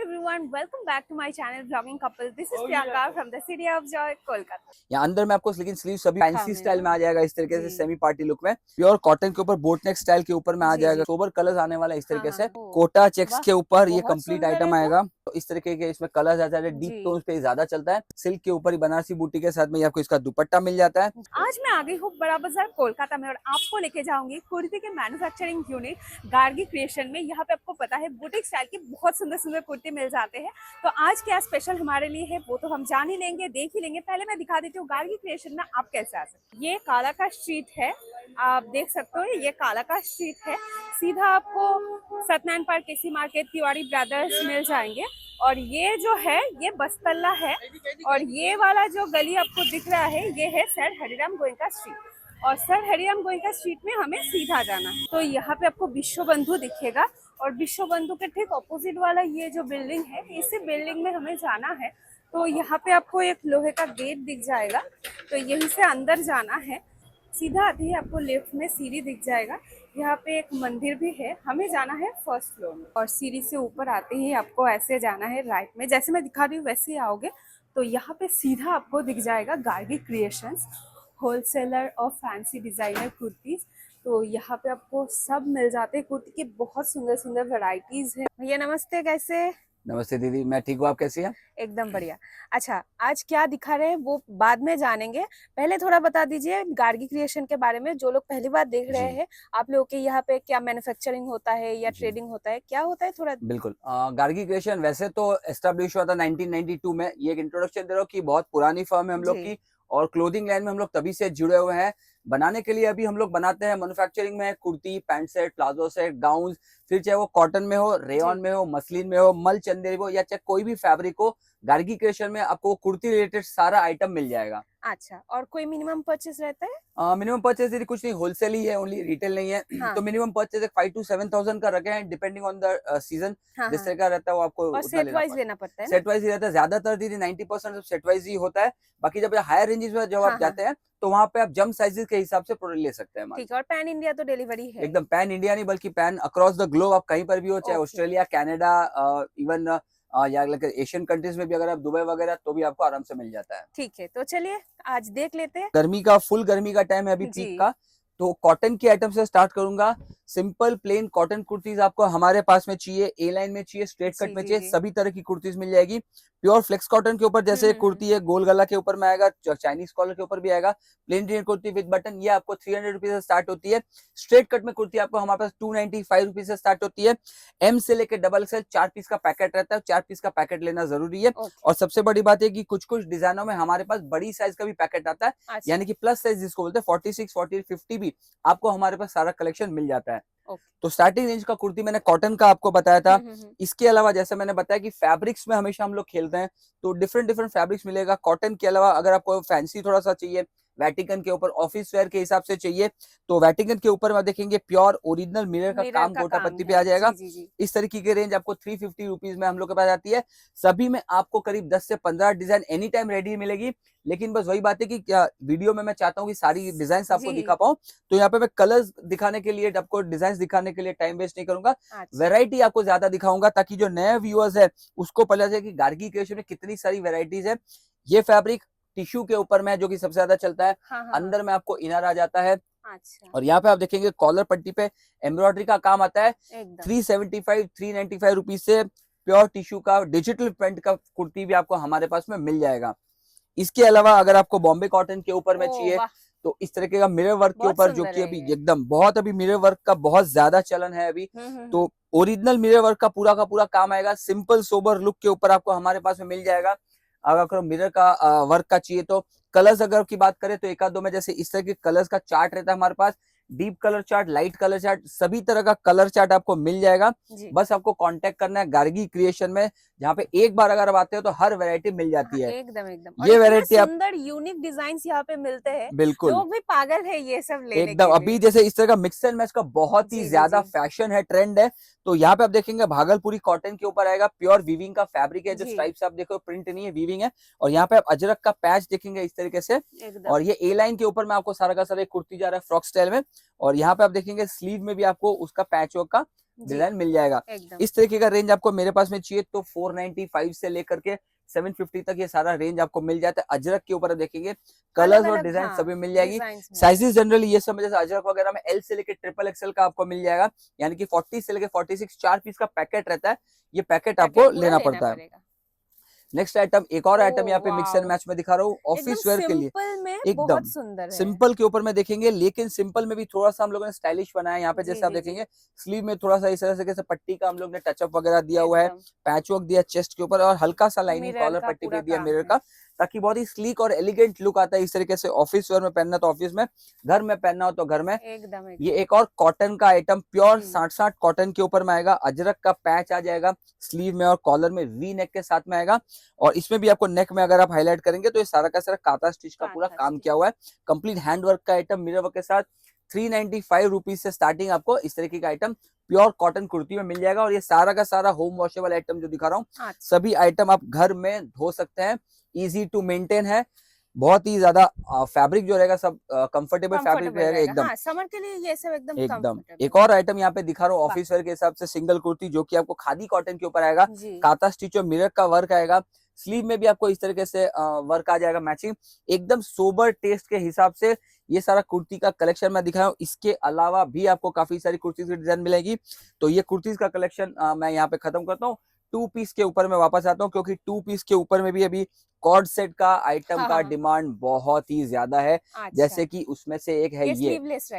everyone, welcome back to my channel Vlogging Couple. This is Priyanka from the city of joy, Kolkata. यहाँ अंदर में आपको लेकिन sleeve सभी फैंसी स्टाइल में आ जाएगा, इस तरीके से सेमी पार्टी लुक में प्योर कॉटन के ऊपर बोट नेक स्टाइल के ऊपर में आ जाएगा। सोबर कलर्स आने वाला है इस तरीके से कोटा चेक्स के ऊपर ये कंप्लीट आइटम आएगा। तो इस तरीके के इसमें कलर्स आ जाते हैं, डीप टोन पे ज्यादा चलता है। सिल्क के ऊपर ही बनारसी बूटी के साथ में आपको इसका दुपट्टा मिल जाता है। आज मैं आ गई हूँ बड़ा बाजार कोलकाता में और आपको लेके जाऊंगी कुर्ती के मैन्युफैक्चरिंग यूनिट गार्गी क्रिएशन में। यहाँ पे आपको पता है बुटीक स्टाइल की बहुत सुंदर सुंदर कुर्ती मिल जाते हैं। तो आज क्या स्पेशल हमारे लिए है वो तो हम जान ही लेंगे, देख ही लेंगे। पहले मैं दिखा देती हूँ गार्गी क्रिएशन में आप कैसे आ सकते हैं। ये काला का स्ट्रीट है, आप देख सकते हो, ये काला का स्ट्रीट है। सीधा आपको सत्यनारायण पार्क, केसी मार्केट, तिवारी ब्रदर्स मिल जाएंगे। और ये जो है ये बस्तल्ला है और ये वाला जो गली आपको दिख रहा है ये है सर हरिराम गोयनका स्ट्रीट। और सर हरिराम गोयनका स्ट्रीट में हमें सीधा जाना है। तो यहाँ पे आपको विश्व बंधु दिखेगा और विश्व बंधु के ठीक ऑपोजिट वाला ये जो बिल्डिंग है, इसी बिल्डिंग में हमें जाना है। तो यहाँ पे आपको एक लोहे का गेट दिख जाएगा, तो यहीं से अंदर जाना है। सीधा आते ही आपको लेफ्ट में सीढ़ी दिख जाएगा। यहाँ पे एक मंदिर भी है, हमें जाना है फर्स्ट फ्लोर में। और सीढ़ी से ऊपर आते ही आपको ऐसे जाना है राइट में, जैसे मैं दिखा रही हूँ वैसे ही आओगे तो यहाँ पे सीधा आपको दिख जाएगा गार्गी क्रिएशंस, होलसेलर और फैंसी डिजाइनर कुर्तीज। तो यहाँ पे आपको सब मिल जाते हैं, कुर्ती की बहुत सुंदर सुंदर वैरायटीज है। भैया नमस्ते, कैसे? नमस्ते दीदी, मैं ठीक हूँ, आप कैसी हैं? एकदम बढ़िया। अच्छा, आज क्या दिखा रहे हैं वो बाद में जानेंगे, पहले थोड़ा बता दीजिए गार्गी क्रिएशन के बारे में। जो लोग पहली बार देख रहे हैं, आप लोगों के यहाँ पे क्या मैन्युफैक्चरिंग होता है या ट्रेडिंग होता है, क्या होता है थोड़ा? बिल्कुल, गार्गी क्रिएशन वैसे तो एस्टेब्लिश हुआ था 1992 में। ये एक इंट्रोडक्शन दे रहा हूँ कि बहुत पुरानी फर्म है हम लोग की और क्लोथिंग लाइन में हम लोग तभी से जुड़े हुए हैं। बनाने के लिए अभी हम लोग बनाते हैं, मैन्युफैक्चरिंग में kurti, pant set, palazzo set, gown, फिर चाहे वो कॉटन में हो, रेयन में हो, मसलिन में हो, मल चंदेरी हो या चाहे कोई भी फैब्रिक हो, गार्गी क्रिएशन में आपको कुर्ती रिलेटेड सारा आइटम मिल जाएगा। अच्छा, और कोई मिनिमम परचेस रहता है? मिनिमम परचेज यदि कुछ नहीं, होलसेल ही है, ओनली रिटेल नहीं है। हाँ। तो मिनिमम परचेज 5 to 7,000 का रखे हैं, डिपेंडिंग ऑन द सीजन। जिस तरह का रहता है वो आपको और उतना सेट वाइज लेना पड़ता है। सेट वाइज ही रहता है, ज्यादातर दीदी 90% सेट वाइज ही होता है। बाकी जब हायर रेंजेस में जब आप जाते हैं तो वहाँ पे आप जम साइजेस के हिसाब से प्रोडक्ट ले सकते हैं। ठीक है, और पैन इंडिया तो डिलीवरी है? एकदम पैन इंडिया नहीं बल्कि पैन अक्रॉस द ग्लोब, आप कहीं पर भी हो, चाहे ऑस्ट्रेलिया, कनाडा, इवन या एशियन कंट्रीज में भी अगर आप दुबई वगैरह तो भी आपको आराम से मिल जाता है। ठीक है, तो चलिए आज देख लेते हैं। गर्मी का फुल गर्मी का टाइम है अभी पीक का, तो कॉटन की आइटम से स्टार्ट करूंगा। सिंपल प्लेन कॉटन कुर्तीज आपको हमारे पास में चाहिए, ए लाइन में चाहिए, स्ट्रेट कट में चाहिए, सभी तरह की कुर्तीज मिल जाएगी। प्योर फ्लेक्स कॉटन के ऊपर जैसे कुर्ती है, गोल गला के ऊपर में आएगा, चाइनीज कॉलर के ऊपर भी आएगा। Plain design kurti with button ये आपको 300 रुपीज से स्टार्ट होती है। स्ट्रेट कट में कुर्ती आपको हमारे पास 295 रुपीज से स्टार्ट होती है। एम से लेकर डबल एक्सएल 4 पीस का पैकेट रहता है, 4 पीस का पैकेट लेना जरूरी है। और सबसे बड़ी बात है कि कुछ कुछ डिजाइनों में हमारे पास बड़ी साइज का भी पैकेट आता है, यानी कि प्लस साइज जिसको बोलते हैं 46, 48, 50 भी आपको हमारे पास सारा कलेक्शन मिल जाता है। तो स्टार्टिंग रेंज का कुर्ती मैंने कॉटन का आपको बताया था। इसके अलावा जैसे मैंने बताया कि फैब्रिक्स में हमेशा हम लोग खेलते हैं, तो डिफरेंट डिफरेंट फैब्रिक्स मिलेगा। कॉटन के अलावा अगर आपको फैंसी थोड़ा सा चाहिए, वेटिकन के ऊपर ऑफिस वेयर के हिसाब से चाहिए, तो वेटिकन के ऊपर में देखेंगे प्योर ओरिजिनल मिरर का काम गोटा पत्ती पे आ जाएगा। इस तरीके की रेंज आपको 350 रुपीज में हम लोग के पास आती है। सभी में आपको करीब 10 से 15 डिजाइन एनी टाइम रेडी मिलेगी। लेकिन बस वही बात है कि क्या वीडियो में मैं चाहता हूँ कि सारी डिजाइन आपको दिखा पाऊं, तो यहाँ पे मैं कलर्स दिखाने के लिए, आपको डिजाइन दिखाने के लिए टाइम वेस्ट नहीं करूंगा। वेरायटी आपको ज्यादा दिखाऊंगा ताकि जो नए व्यूअर्स है उसको पता चले कि गार्गी क्रिएशन में कितनी सारी वेराइटीज है। ये फैब्रिक टिश्यू के ऊपर में जो कि सबसे ज्यादा चलता है। अंदर में आपको इनर आ जाता है। और यहाँ पे आप देखेंगे कॉलर पट्टी पे एम्ब्रॉयडरी का काम आता है। 375, 395 रुपीज से प्योर टिश्यू का डिजिटल प्रिंट का कुर्ती भी आपको हमारे पास में मिल जाएगा। इसके अलावा अगर आपको बॉम्बे कॉटन के ऊपर में चाहिए तो इस तरीके का मिरर वर्क के ऊपर, जो कि अभी एकदम बहुत अभी मिरर वर्क का बहुत ज्यादा चलन है अभी, तो ओरिजिनल मिरर वर्क का पूरा काम आएगा। सिंपल सोबर लुक के ऊपर आपको हमारे पास में मिल जाएगा। अगर मिरर का वर्क का चाहिए तो कलर्स अगर की बात करें तो एक आध दो में जैसे इस तरह के कलर्स का चार्ट रहता है हमारे पास। Deep colour chart, light colour chart, सभी तरह का कलर चार्ट आपको मिल जाएगा। बस आपको कांटेक्ट करना है गार्गी क्रिएशन में, जहाँ पे एक बार अगर आप आते हो तो हर वैरायटी मिल जाती है। एकदम ये वैरायटी सुंदर यूनिक डिजाइन्स यहाँ पे मिलते हैं। बिल्कुल, लोग भी पागल है ये सब लेने एकदम। अभी जैसे इस तरह का मिक्स एंड मैच का बहुत ही ज्यादा फैशन है, ट्रेंड है। तो यहाँ पे आप देखेंगे भागलपुरी कॉटन के ऊपर आएगा, प्योर वीविंग का फैब्रिक है। जो स्ट्राइप्स आप देखो प्रिंट नहीं है, वीविंग है। और यहाँ पे आप अजरक का पैच देखेंगे इस तरीके से। और ये ए लाइन के ऊपर में आपको सारा का सारा कुर्ती जा रहा है फ्रॉक स्टाइल में। और यहाँ पे आप देखेंगे स्लीव में भी आपको उसका पैच वर्क का डिजाइन मिल जाएगा। एकदम इस तरीके का रेंज आपको मेरे पास में चाहिए तो 495 से लेकर के 750 तक ये सारा रेंज आपको मिल जाता है। अजरक के ऊपर देखेंगे कलर्स और डिजाइन सभी मिल जाएगी। साइजेस जनरली ये सब जैसे अजरक वगैरह में एल से लेकर ट्रिपल एक्सएल का आपको मिल जाएगा, यानी कि 40 से लेकर 46 4 पीस का पैकेट रहता है, ये पैकेट आपको लेना पड़ता है। नेक्स्ट आइटम, एक और आइटम यहाँ पे मिक्स एंड मैच में दिखा रहा हूँ ऑफिस वेयर के लिए, एकदम सुंदर है। सिंपल के ऊपर में देखेंगे, लेकिन सिंपल में भी थोड़ा सा हम लोगों ने स्टाइलिश बनाया है। यहाँ पे जैसे आप देखेंगे स्लीव में थोड़ा सा इस तरह से कैसे पट्टी का हम लोग ने टचअप वगैरह दिया हुआ है, पैच वर्क दिया चेस्ट के ऊपर और हल्का सा लाइनिंग कॉलर पट्टी पे दिया मिरर का, ताकि बहुत ही स्लीक और एलिगेंट लुक आता है। इस तरीके से ऑफिस वेयर में पहनना तो ऑफिस में, घर में पहनना हो तो घर में। एकदम ये एक और कॉटन का आइटम प्योर 60-60 कॉटन के ऊपर में आएगा। अजरक का पैच आ जाएगा स्लीव में और कॉलर में वी नेक के साथ में आएगा, और इसमें भी आपको नेक में अगर आप हाईलाइट करेंगे तो ये सारा का सारा काता स्टिच का पूरा काम किया हुआ है। कंप्लीट हैंड वर्क का आइटम मिरर वर्क के साथ 395 रुपीज से स्टार्टिंग आपको इस तरीके का आइटम प्योर कॉटन कुर्ती में मिल जाएगा। और ये सारा का सारा होम वॉशेबल आइटम जो दिखा रहा हूँ, सभी आइटम आप घर में धो सकते हैं, इजी टू मेंटेन है, बहुत ही ज्यादा फैब्रिक जो रहेगा सब कंफर्टेबल फैब्रिक रहेगा एकदम। हाँ, समर के लिए ये सब एकदम। एक और आइटम यहाँ पे दिखा रहा हूँ ऑफिस वेयर के हिसाब से सिंगल कुर्ती, जो कि आपको खादी कॉटन के ऊपर आएगा, काता स्टिच और मिरर का वर्क आएगा, स्लीव में भी आपको इस तरीके से वर्क आ जाएगा मैचिंग, एकदम सोबर टेस्ट के हिसाब से ये सारा कुर्ती का कलेक्शन मैं दिखाया हूँ। इसके अलावा भी आपको काफी सारी कुर्तीज की डिजाइन मिलेगी। तो ये कुर्तीज का कलेक्शन मैं यहाँ पे खत्म करता हूँ। 2 पीस के ऊपर मैं वापस आता हूँ, क्योंकि 2 पीस के ऊपर में भी अभी कॉर्ड सेट का आइटम का डिमांड बहुत ही ज्यादा है। जैसे कि उसमें से एक है ये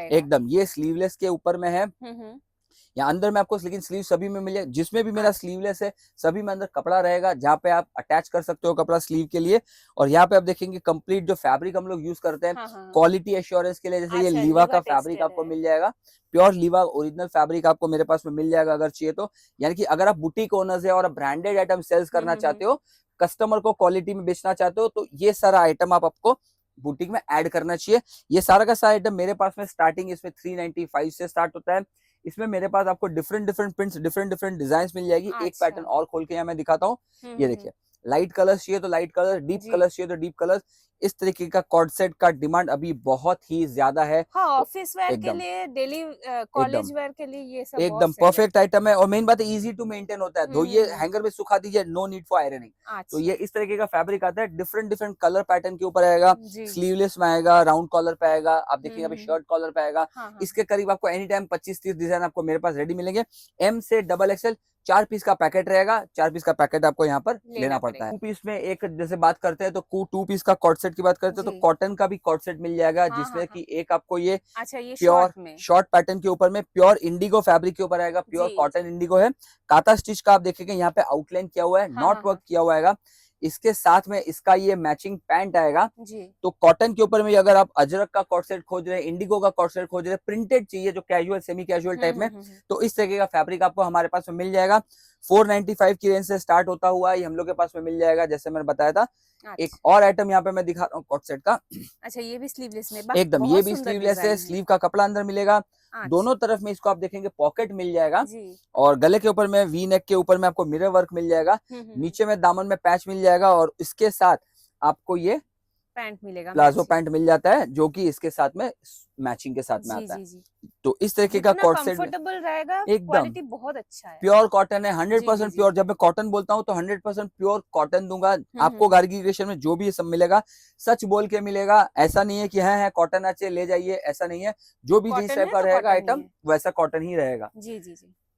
एकदम, ये स्लीवलेस के ऊपर में है, या अंदर में आपको लेकिन स्लीव सभी में मिले, जिसमें भी मेरा स्लीवलेस है सभी में अंदर कपड़ा रहेगा, जहाँ पे आप अटैच कर सकते हो कपड़ा स्लीव के लिए। और यहाँ पे आप देखेंगे कंप्लीट जो फैब्रिक हम लोग यूज करते हैं क्वालिटी एश्योरेंस के लिए, जैसे ये लीवा का फैब्रिक आपको मिल जाएगा, प्योर लीवा ओरिजिनल फैब्रिक आपको मेरे पास में मिल जाएगा अगर चाहिए तो। यानी कि अगर आप बुटीक ओनर्स है और ब्रांडेड आइटम सेल्स करना चाहते हो, कस्टमर को क्वालिटी में बेचना चाहते हो, तो ये सारा आइटम आपको बुटीक में ऐड करना चाहिए। ये सारा का सारा आइटम मेरे पास में स्टार्टिंग इसमें 395 से स्टार्ट होता है। इसमें मेरे पास आपको डिफरेंट प्रिंट्स, डिफरेंट डिजाइन मिल जाएगी। एक पैटर्न और खोल के यहाँ मैं दिखाता हूँ, ये देखिए, लाइट कलर्स चाहिए तो लाइट कलर, डीप कलर्स चाहिए तो डीप कलर। इस तरीके का कॉर्ड सेट का डिमांड अभी बहुत ही ज्यादा है। हाँ, ऑफिस वेयर के लिए, डेली कॉलेज वेयर के लिए ये सब एकदम परफेक्ट आइटम है। और मेन बात है इजी टू मेंटेन होता है, धोइए हैंगर में सुखा दीजिए, नो नीड फॉर आयरनिंग। तो ये इस तरीके का फैब्रिक आता है, डिफरेंट कलर पैटर्न के ऊपर आएगा, स्लीवलेस में आएगा, राउंड कॉलर पे आएगा, आप देखिए अभी शर्ट कॉलर पे आएगा। इसके करीब आपको एनी टाइम 25-30 डिजाइन आपको मेरे पास रेडी मिलेंगे। एम से डबल एक्सएल 4 पीस का पैकेट रहेगा, 4 पीस का पैकेट आपको यहाँ पर लेना पड़ता है। 2 पीस में एक जैसे बात करते हैं तो 2 पीस का कॉर्ड सेट की बात करते हैं तो कॉटन का भी कॉर्ड सेट मिल जाएगा, जिसमें कि एक आपको ये प्योर शॉर्ट पैटर्न के ऊपर में प्योर इंडिगो फैब्रिक के ऊपर आएगा, प्योर कॉटन इंडिगो है, काता स्टिच का आप देखेंगे यहाँ पे आउटलाइन किया हुआ है, नॉट वर्क किया हुआ है। इसके साथ में इसका ये मैचिंग पैंट आएगा। तो कॉटन के ऊपर में अगर आप अजरक का कॉर्ड सेट खोज रहे हैं, इंडिगो का कॉर्ड सेट खोज रहे हैं, प्रिंटेड चाहिए जो कैजुअल सेमी कैजुअल टाइप में, तो इस तरीके का फैब्रिक आपको हमारे पास में मिल जाएगा। 495 की रेंज से स्टार्ट होता हुआ ये हम लोग के पास में मिल जाएगा, जैसे मैंने बताया था। एक और आइटम यहाँ पे मैं दिखा रहा हूँ कॉर्ड सेट का। अच्छा, ये भी स्लीवलेस में, एकदम, ये भी स्लीवलेस है, स्लीव का कपड़ा अंदर मिलेगा, दोनों तरफ में इसको आप देखेंगे पॉकेट मिल जाएगा, और गले के ऊपर में वी नेक के ऊपर में आपको मिरर वर्क मिल जाएगा, नीचे में दामन में पैच मिल जाएगा, और इसके साथ आपको ये पैंट मिलेगा, प्लाजो पैंट मिल जाता है, जो कि इसके साथ में मैचिंग के साथ में आता है। तो इस तरीके का कॉर्ड सेट कंफर्टेबल रहेगा, एकदम क्वालिटी बहुत अच्छा है, प्योर कॉटन है, 100% प्योर। जब मैं कॉटन बोलता हूँ तो 100% प्योर कॉटन दूंगा आपको। गार्गी क्रिएशन में जो भी ये सब मिलेगा सच बोल के मिलेगा, ऐसा नहीं है कि है कॉटन अच्छे ले जाइए, ऐसा नहीं है। जो भी जिस टाइप का रहेगा आइटम वैसा कॉटन ही रहेगा।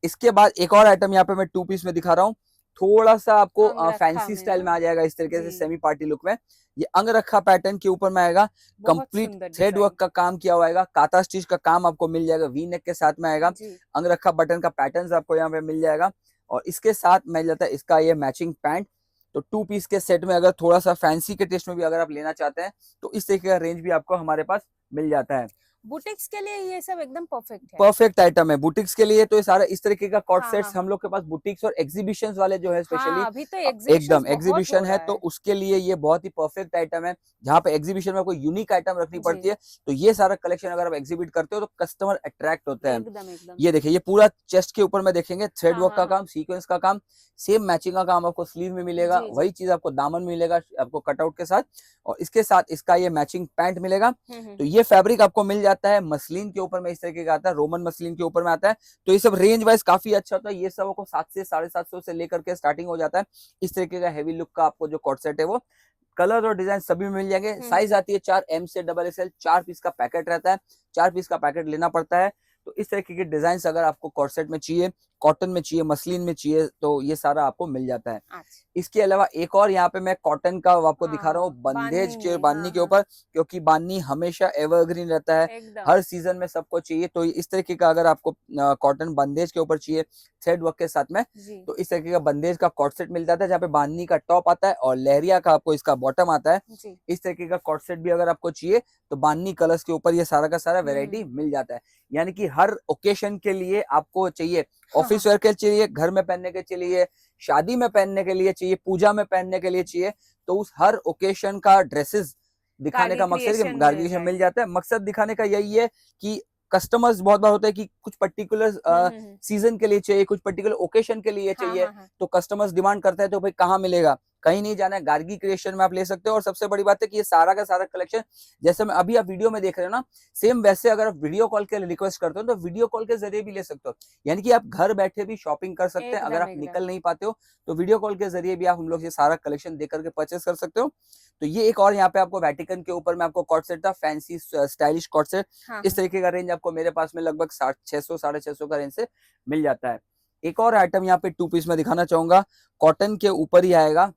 इसके बाद एक और आइटम यहाँ पे मैं 2 पीस में दिखा रहा हूँ, थोड़ा सा आपको फैंसी स्टाइल में आ जाएगा, इस तरीके से सेमी पार्टी लुक में। ये अंगरखा पैटर्न के ऊपर में आएगा, कंप्लीट थ्रेड वर्क का काम किया हुआ आएगा, काता स्टिच का काम आपको मिल जाएगा, वी नेक के साथ में आएगा, अंगरखा बटन का पैटर्न आपको यहाँ पे मिल जाएगा, और इसके साथ मिल जाता है इसका ये मैचिंग पैंट। तो 2 पीस के सेट में अगर थोड़ा सा फैंसी के टेस्ट में भी अगर आप लेना चाहते हैं तो इस तरीके का रेंज भी आपको हमारे पास मिल जाता है। बुटीक्स के लिए ये सब एकदम परफेक्ट है, परफेक्ट आइटम है बुटीक्स के लिए। तो ये सारा इस तरीके का कॉर्ड सेट्स हम लोग के पास बुटीक्स और एग्जीबिशन वाले जो है स्पेशली, अभी तो एकदम एग्जीबिशन है, तो उसके लिए ये बहुत ही परफेक्ट आइटम है। जहाँ पे एग्जीबिशन में कोई यूनिक आइटम रखनी पड़ती है, तो ये सारा कलेक्शन अगर आप एग्जिबिट करते हो तो कस्टमर अट्रैक्ट होता है। ये देखिए, ये पूरा चेस्ट के ऊपर में देखेंगे थ्रेड वर्क का काम, सीक्वेंस का काम, सेम मैचिंग का काम आपको स्लीव में मिलेगा, वही चीज आपको दामन में मिलेगा आपको कटआउट के साथ, और इसके साथ इसका ये मैचिंग पैंट मिलेगा। तो ये फैब्रिक आपको मिल जाता आता है, मसलिन के ऊपर में इस तरीके का आता है, रोमन मसलिन के ऊपर में आता है। तो ये सब रेंज वाइज काफी अच्छा होता है। ये सब आपको 7 से 750 से लेकर के स्टार्टिंग हो जाता है। इस तरीके का हैवी लुक का आपको जो कॉट सेट है वो कलर और डिजाइन सभी मिल जाएंगे। साइज आती है 4 M से डबल XL, 4 पीस का पैकेट रहता है, 4 पीस का पैकेट लेना पड़ता है। तो इस तरीके के डिजाइन अगर आपको कॉट सेट में चाहिए, कॉटन में चाहिए, मसलिन में चाहिए, तो ये सारा आपको मिल जाता है। अच्छा। इसके अलावा एक और यहाँ पे मैं कॉटन का आपको दिखा रहा हूँ, हाँ, बंदेज के में, बांधनी के ऊपर, क्योंकि बांधनी हमेशा एवरग्रीन रहता है, एकदम हर सीजन में सबको चाहिए। तो इस तरीके का अगर आपको कॉटन बंदेज के ऊपर चाहिए थ्रेड वर्क के साथ में, जी। तो इस तरीके का बंदेज का कॉट सेट मिल जाता है, जहाँ पे बांधनी का टॉप आता है और लहरिया का आपको इसका बॉटम आता है। जी। इस तरीके का कॉट सेट भी अगर आपको चाहिए तो बांधनी कलर्स के ऊपर ये सारा का सारा वेरायटी मिल जाता है। यानी कि हर ओकेशन के लिए आपको चाहिए, ऑफिस वेयर के चाहिए, घर में पहनने के चाहिए, शादी में पहनने के लिए चाहिए, पूजा में पहनने के लिए चाहिए, तो उस हर ओकेशन का ड्रेसेस दिखाने का मकसद है कि गार्गी क्रिएशन मिल जाता है। मकसद दिखाने का यही है कि कस्टमर्स बहुत बार होता है कि कुछ पर्टिकुलर सीजन के लिए चाहिए, कुछ पर्टिकुलर ओकेशन के लिए चाहिए, तो कस्टमर्स डिमांड करते हैं तो भाई कहाँ मिलेगा, कहीं नहीं जाना है, गार्गी क्रिएशन में आप ले सकते हो। और सबसे बड़ी बात है कि ये सारा का सारा कलेक्शन जैसे मैं अभी आप वीडियो में देख रहे हो ना, सेम वैसे अगर आप वीडियो कॉल के लिए रिक्वेस्ट करते हो तो वीडियो कॉल के जरिए भी ले सकते हो। यानी कि आप घर बैठे भी शॉपिंग कर सकते हैं। अगर आप निकल नहीं पाते हो तो वीडियो कॉल के जरिए भी आप हम लोग ये सारा कलेक्शन देख करके परचेस कर सकते हो। तो ये एक और यहाँ पे आपको वेटिकन के ऊपर में आपको कॉट सेट था, फैंसी स्टाइलिश कॉट सेट। इस तरीके का रेंज आपको मेरे पास में लगभग 600 650 का रेंज से मिल जाता है। एक और आइटम यहाँ पे 2 पीस में दिखाना चाहूंगा, कॉटन के ऊपर ही आएगा,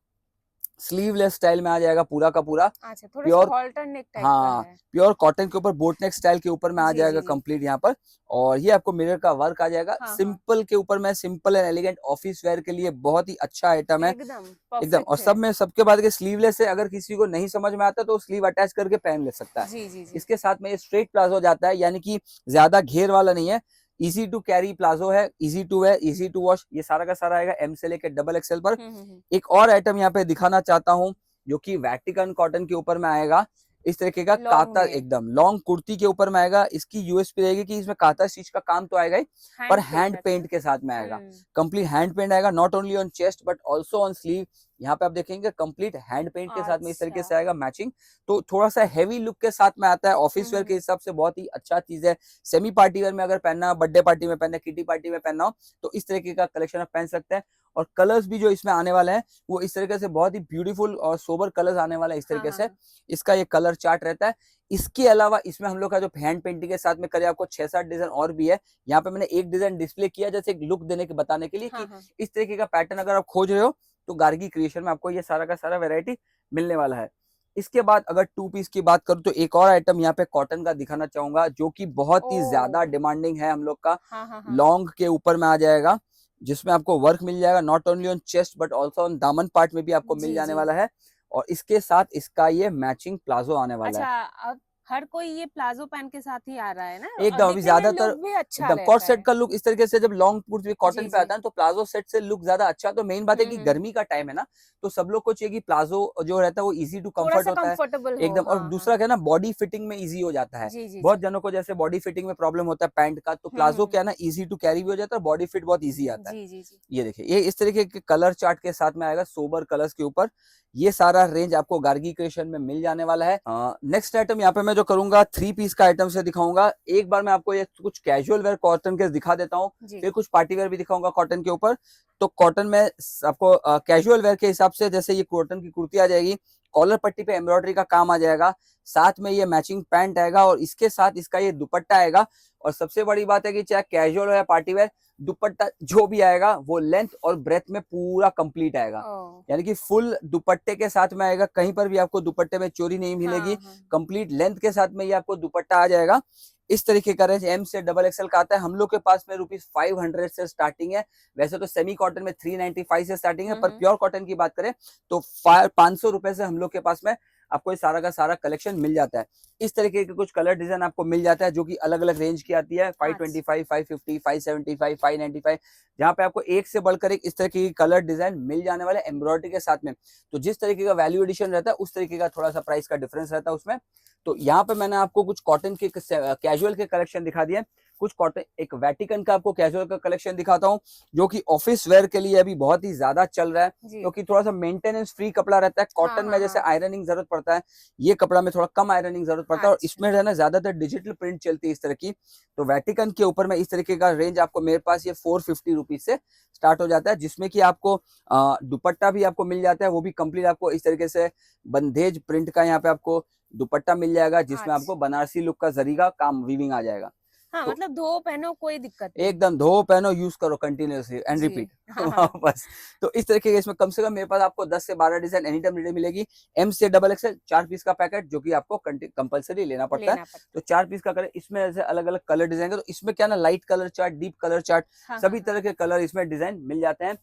स्लीवलेस स्टाइल में आ जाएगा पूरा का पूरा। अच्छा, थोड़ा प्योर, सा हॉल्टर नेक टाइप हाँ, का है। प्योर कॉटन के ऊपर बोट नेक स्टाइल के ऊपर में आ जी, जाएगा जी, जी। कंप्लीट यहाँ पर। और ये आपको मिरर का वर्क आ जाएगा। सिंपल के ऊपर में, simple and elegant office where के लिए बहुत ही अच्छा आइटम है एकदम। और सब में सबके बाद के स्लीवलेस है, अगर किसी को नहीं समझ में आता तो स्लीव अटैच करके पहन ले सकता है। जी, जी, जी। इसके साथ में ये स्ट्रेट प्लाजो जाता है, यानी कि ज्यादा घेर वाला नहीं है, इजी टू कैरी प्लाजो है, easy to wear, easy to wash. ये सारा का सारा आएगा M से लेकर डबल XL पर। एक और आइटम यहाँ पे दिखाना चाहता हूँ जो कि वेटिकन कॉटन के ऊपर में आएगा, इस तरीके का काता, एकदम लॉन्ग कुर्ती के ऊपर में आएगा। इसकी यूएसपी रहेगी कि इसमें काता स्टिच का काम तो आएगा ही, पर हैंड पेंट के साथ में आएगा, कंप्लीट हैंड पेंट आएगा, not only on chest but also on sleeve. यहाँ पे आप देखेंगे कंप्लीट हैंड पेंट के साथ में इस तरीके से आएगा मैचिंग। तो थोड़ा सा हैवी लुक के साथ में आता है, ऑफिस वेयर के हिसाब से बहुत ही अच्छा चीज है। सेमी पार्टी वेयर में अगर पहनना, बर्थडे पार्टी में पहनना, किटी पार्टी में पहनना हो तो इस तरीके का कलेक्शन आप पहन सकते हैं। और कलर्स भी जो इसमें आने वाले हैं वो इस तरीके से बहुत ही ब्यूटीफुल और सोबर कलर्स आने वाला है इस तरीके से। इसका ये कलर चार्ट रहता है। इसके अलावा इसमें हम लोग का जो हैंड पेंटिंग के साथ में करे आपको 6-7 डिजाइन और भी है। यहाँ पे मैंने एक डिजाइन डिस्प्ले किया जैसे एक लुक देने के बताने के लिए कि इस तरीके का पैटर्न अगर आप खोज रहे हो तो गार्गी क्रिएशन में आपको ये सारा का सारा वेरायटी मिलने वाला है। इसके बाद अगर 2 पीस की बात करूं तो एक और आइटम यहाँ पे कॉटन का दिखाना चाहूंगा जो कि बहुत ही ज्यादा डिमांडिंग है हम लोग का। लॉन्ग के ऊपर में आ जाएगा, जिसमें आपको वर्क मिल जाएगा, not only on chest but also on दामन पार्ट में भी आपको मिल जाने वाला है। और इसके साथ इसका ये मैचिंग प्लाजो आने वाला है। अब हर कोई ये प्लाजो पहन के साथ ही आ रहा है ना, एकदम। अभी ज्यादातर अच्छा एकदम कॉट सेट का लुक इस तरीके से, जब लॉन्ग कुर्ती कॉटन पे आता है तो प्लाजो सेट से लुक ज्यादा अच्छा। तो मेन बात है कि गर्मी का टाइम है ना, तो सब लोग को चाहिए कि प्लाजो जो रहता है वो इजी टू कंफर्ट होता है एकदम। और दूसरा क्या है ना, बॉडी फिटिंग में इजी हो जाता है। बहुत जनों को जैसे बॉडी फिटिंग में प्रॉब्लम होता है पैंट का, तो प्लाजो क्या है ना, इजी टू कैरी भी हो जाता है, बॉडी फिट बहुत इजी आता है। ये देखिए, ये इस तरीके के कलर चार्ट के साथ में आएगा, सोबर कलर्स के ऊपर। ये सारा रेंज आपको गार्गी क्रिएशन में मिल जाने वाला है। नेक्स्ट आइटम यहाँ पे मैं जो करूंगा 3 पीस का आइटम से दिखाऊंगा। एक बार मैं आपको ये कुछ कैजुअल वेयर कॉटन के दिखा देता हूँ, फिर कुछ पार्टी वेयर भी दिखाऊंगा कॉटन के ऊपर। तो कॉटन में आपको कैजुअल वेयर के हिसाब से जैसे ये कॉटन की कुर्ती आ जाएगी, कॉलर पट्टी पे एम्ब्रॉयडरी का काम आ जाएगा, साथ में ये मैचिंग पैंट आएगा और इसके साथ इसका ये दुपट्टा आएगा। और सबसे बड़ी बात है कि चाहे कैजुअल हो या पार्टी वेयर, दुपट्टा जो भी आएगा वो लेंथ और ब्रेथ में पूरा कंप्लीट आएगा, यानी कि फुल दुपट्टे के साथ में आएगा। कहीं पर भी आपको दुपट्टे में चोरी नहीं मिलेगी। कंप्लीट लेंथ के साथ में ये आपको दुपट्टा आ जाएगा। इस तरीके का रेंज M से डबल XL का आता है। हम लोग के पास में ₹500 से स्टार्टिंग है। वैसे तो सेमी कॉटन में 395 से स्टार्टिंग है, पर प्योर कॉटन की बात करें तो 500 रुपए से हम लोग के पास में आपको ये सारा का सारा कलेक्शन मिल जाता है। इस तरीके के कुछ कलर डिजाइन आपको मिल जाता है जो कि अलग अलग रेंज की आती है, 525, 550, 575, 595, जहाँ पे आपको एक से बढ़कर एक इस तरीके की कलर डिजाइन मिल जाने वाले एम्ब्रॉयडरी के साथ में। तो जिस तरीके का वैल्यू एडिशन रहता है उस तरीके का थोड़ा सा प्राइस का डिफरेंस रहता है उसमें। तो यहाँ पे मैंने आपको कुछ कॉटन के कैजुअल के कलेक्शन दिखा दिए। कुछ कॉटन, एक वेटिकन का आपको कैजुअल का कलेक्शन दिखाता हूँ, जो कि ऑफिस वेयर के लिए अभी बहुत ही ज्यादा चल रहा है, क्योंकि थोड़ा सा मेंटेनेंस फ्री कपड़ा रहता है। कॉटन में जैसे आयरनिंग जरूरत पड़ता है, ये कपड़ा में थोड़ा कम आयरनिंग जरूरत पड़ता है, और इसमें है ना ज्यादातर डिजिटल प्रिंट चलती है इस तरह की। तो वेटिकन के ऊपर में इस तरीके का रेंज आपको मेरे पास ये 450 रुपीज से स्टार्ट हो जाता है, जिसमें कि आपको दुपट्टा भी आपको मिल जाता है, वो भी कंप्लीट आपको इस तरीके से बंदेज प्रिंट का यहाँ पे आपको दुपट्टा मिल जाएगा, जिसमें आपको बनारसी लुक का जरी का काम वीविंग आ जाएगा। हाँ, तो मतलब धो पहनो कोई दिक्कत नहीं, एकदम धो पहनो यूज करो कंटिन्यूअसली एंड रिपीट बस। तो इस तरीके के इसमें कम से कम मेरे पास आपको 10 से 12 डिजाइन एनी टाइम रेडी मिलेगी। एम से डबल एक्सएल 4 पीस का पैकेट, जो कि आपको कंपलसरी लेना पड़ता है। तो 4 पीस का कलर, इसमें ऐसे अलग अलग कलर डिजाइन है, तो इसमें क्या ना light colour chart, deep colour chart, सभी तरह के कलर इसमें डिजाइन मिल जाते हैं।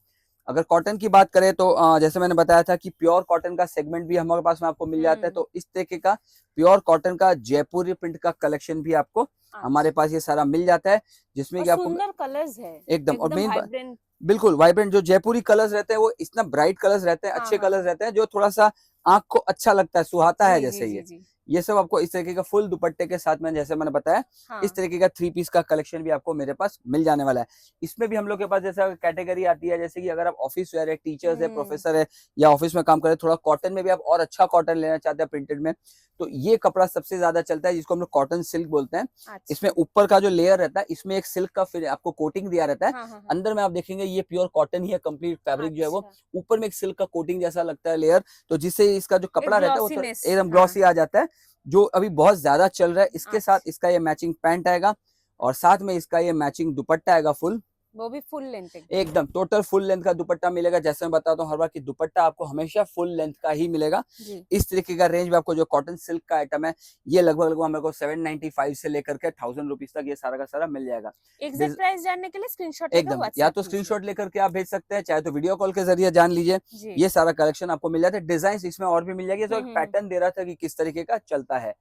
अगर कॉटन की बात करें तो जैसे मैंने बताया था कि प्योर कॉटन का सेगमेंट भी हमारे पास में आपको मिल जाता है। तो इस तरीके का प्योर कॉटन का जयपुरी प्रिंट का कलेक्शन भी आपको हमारे पास ये सारा मिल जाता है, जिसमें कि आपको सुंदर कलर्स है एकदम, और मेन वाइब्रेंट, बिल्कुल वाइब्रेंट जो जयपुरी कलर्स रहते हैं वो इतना ब्राइट कलर्स रहते हैं, अच्छे कलर्स रहते हैं, जो थोड़ा सा आंख को अच्छा लगता है, सुहाता है जैसे ये सब आपको इस तरीके का फुल दुपट्टे के साथ में, जैसे मैंने बताया, इस तरीके का 3 पीस का कलेक्शन भी आपको मेरे पास मिल जाने वाला है। इसमें भी हम लोग के पास जैसा कैटेगरी आती है, जैसे कि अगर आप ऑफिस वेयर है, टीचर्स है, प्रोफेसर है, या ऑफिस में काम करे, थोड़ा कॉटन में भी आप और अच्छा कॉटन लेना चाहते हैं प्रिंटेड में, तो ये कपड़ा सबसे ज्यादा चलता है, जिसको हम लोग कॉटन सिल्क बोलते हैं। इसमें ऊपर का जो लेयर रहता है, इसमें एक सिल्क का फिर आपको कोटिंग दिया रहता है। अंदर में आप देखेंगे ये प्योर कॉटन ही है, कंप्लीट फैब्रिक जो है वो, ऊपर में एक सिल्क का कोटिंग जैसा लगता है लेयर, तो जिससे इसका जो कपड़ा रहता है वो एकदम ग्लॉसी आ जाता है, जो अभी बहुत ज्यादा चल रहा है। इसके साथ इसका ये मैचिंग पैंट आएगा, और साथ में इसका ये मैचिंग दुपट्टा आएगा फुल, वो भी फुल लेंथ, एकदम टोटल फुल लेंथ का दुपट्टा मिलेगा। जैसे मैं बताता हूँ हर बार की दुपट्टा आपको हमेशा फुल लेंथ का ही मिलेगा। इस तरीके का रेंज में आपको जो कॉटन सिल्क का आइटम है, ये लगभग हमें को 795 से लेकर के 1000 रुपीज तक ये सारा का सारा मिल जाएगा। एग्जैक्ट प्राइस जानने के लिए स्क्रीनशॉट एकदम, या तो स्क्रीनशॉट लेकर के आप भेज सकते हैं, चाहे तो वीडियो कॉल के जरिए जान लीजिए, ये सारा कलेक्शन आपको मिल जाता है। डिजाइन इसमें और भी मिल जाएगी, तो एक पैटर्न दे रहा था कि किस तरीके का चलता है।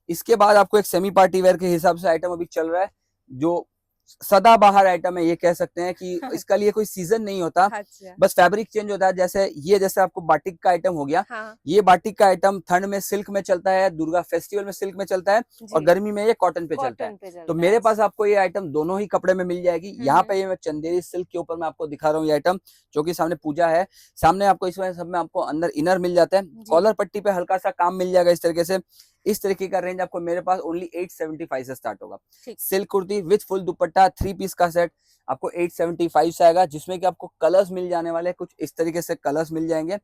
इसके बाद आपको एक सेमी पार्टी वेयर के हिसाब से आइटम अभी चल रहा है, जो सदाबहार आइटम है, ये कह सकते हैं कि इसका लिए कोई सीजन नहीं होता, बस फैब्रिक चेंज होता है। जैसे आपको बाटिक का आइटम हो गया, ये बाटिक का आइटम ठंड में सिल्क में चलता है, दुर्गा फेस्टिवल में सिल्क में चलता है, और गर्मी में ये कॉटन पे चलता है। तो मेरे पास आपको ये आइटम दोनों ही कपड़े में मिल जाएगी। यहाँ पे ये मैं चंदेरी सिल्क के ऊपर मैं आपको दिखा रहा हूँ ये आइटम, जो कि सामने पूजा है, सामने आपको इसमें सब में आपको अंदर इनर मिल जाता है, कॉलर पट्टी पे हल्का सा काम मिल जाएगा इस तरीके से। इस तरीके का रेंज आपको मेरे पास ओनली 875 से स्टार्ट होगा। Silk kurti with full dupatta 3 piece का सेट आपको 875 से आएगा, जिसमें कि आपको कलर्स मिल जाने वाले, कुछ इस तरीके से कलर्स मिल जाएंगे।